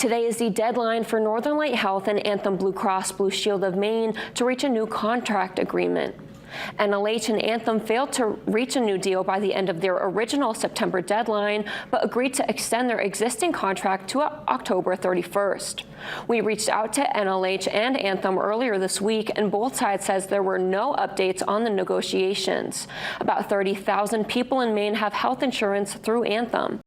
Today is the deadline for Northern Light Health and Anthem Blue Cross Blue Shield of Maine to reach a new contract agreement. NLH and Anthem failed to reach a new deal by the end of their original September deadline, but agreed to extend their existing contract to October 31st. We reached out to NLH and Anthem earlier this week, and both sides says there were no updates on the negotiations. About 30,000 people in Maine have health insurance through Anthem.